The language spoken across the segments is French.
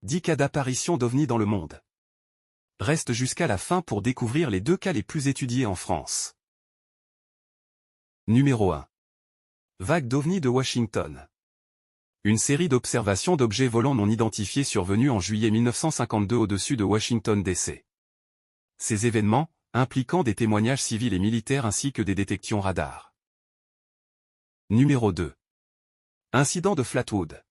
10 cas d'apparition d'OVNI dans le monde. Reste jusqu'à la fin pour découvrir les 2 cas les plus étudiés en France. Numéro 1. Vague d'OVNI de Washington. Une série d'observations d'objets volants non identifiés survenus en juillet 1952 au-dessus de Washington DC. Ces événements, impliquant des témoignages civils et militaires ainsi que des détections radar. Numéro 2. Incident de Flatwood.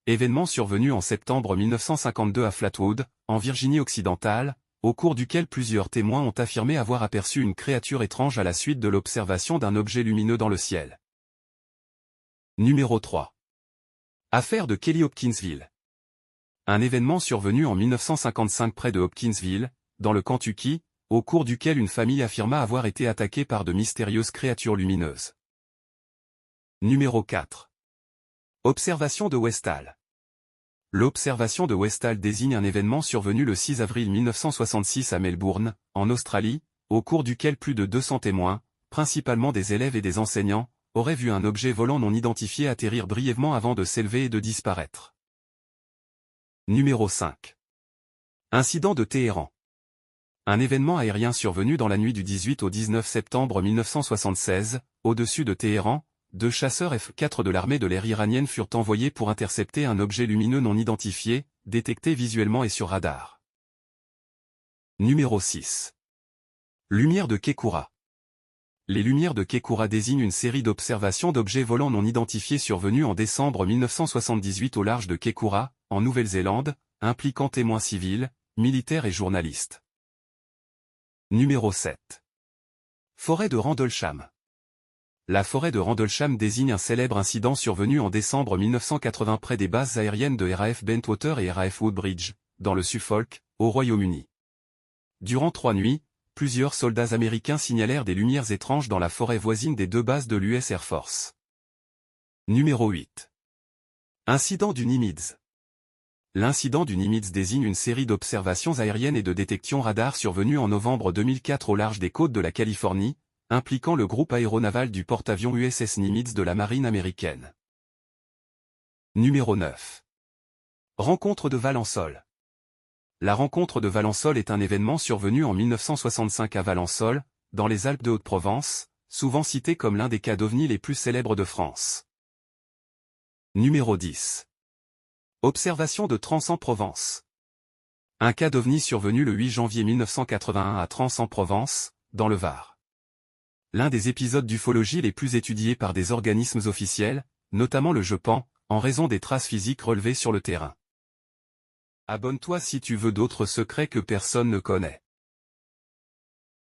Événement survenu en septembre 1952 à Flatwood, en Virginie-Occidentale, au cours duquel plusieurs témoins ont affirmé avoir aperçu une créature étrange à la suite de l'observation d'un objet lumineux dans le ciel. Numéro 3. Affaire de Kelly Hopkinsville. Un événement survenu en 1955 près de Hopkinsville, dans le Kentucky, au cours duquel une famille affirma avoir été attaquée par de mystérieuses créatures lumineuses. Numéro 4. Observation de Westall. L'observation de Westall désigne un événement survenu le 6 avril 1966 à Melbourne, en Australie, au cours duquel plus de 200 témoins, principalement des élèves et des enseignants, auraient vu un objet volant non identifié atterrir brièvement avant de s'élever et de disparaître. Numéro 5. Incident de Téhéran. Un événement aérien survenu dans la nuit du 18 au 19 septembre 1976, au-dessus de Téhéran. 2 chasseurs F-4 de l'armée de l'air iranienne furent envoyés pour intercepter un objet lumineux non identifié, détecté visuellement et sur radar. Numéro 6. Lumière de Kekura. Les lumières de Kekura désignent une série d'observations d'objets volants non identifiés survenus en décembre 1978 au large de Kekura, en Nouvelle-Zélande, impliquant témoins civils, militaires et journalistes. Numéro 7. Forêt de Rendlesham. La forêt de Rendlesham désigne un célèbre incident survenu en décembre 1980 près des bases aériennes de RAF Bentwater et RAF Woodbridge, dans le Suffolk, au Royaume-Uni. Durant 3 nuits, plusieurs soldats américains signalèrent des lumières étranges dans la forêt voisine des 2 bases de l'US Air Force. Numéro 8. Incident du Nimitz. L'incident du Nimitz désigne une série d'observations aériennes et de détections radar survenues en novembre 2004 au large des côtes de la Californie, impliquant le groupe aéronaval du porte-avions USS Nimitz de la marine américaine. Numéro 9. Rencontre de Valensole. La rencontre de Valensole est un événement survenu en 1965 à Valensole, dans les Alpes de Haute-Provence, souvent cité comme l'un des cas d'OVNI les plus célèbres de France. Numéro 10. Observation de Trans-en-Provence. Un cas d'OVNI survenu le 8 janvier 1981 à Trans-en-Provence, dans le Var. L'un des épisodes d'ufologie les plus étudiés par des organismes officiels, notamment le GEPAN, en raison des traces physiques relevées sur le terrain. Abonne-toi si tu veux d'autres secrets que personne ne connaît.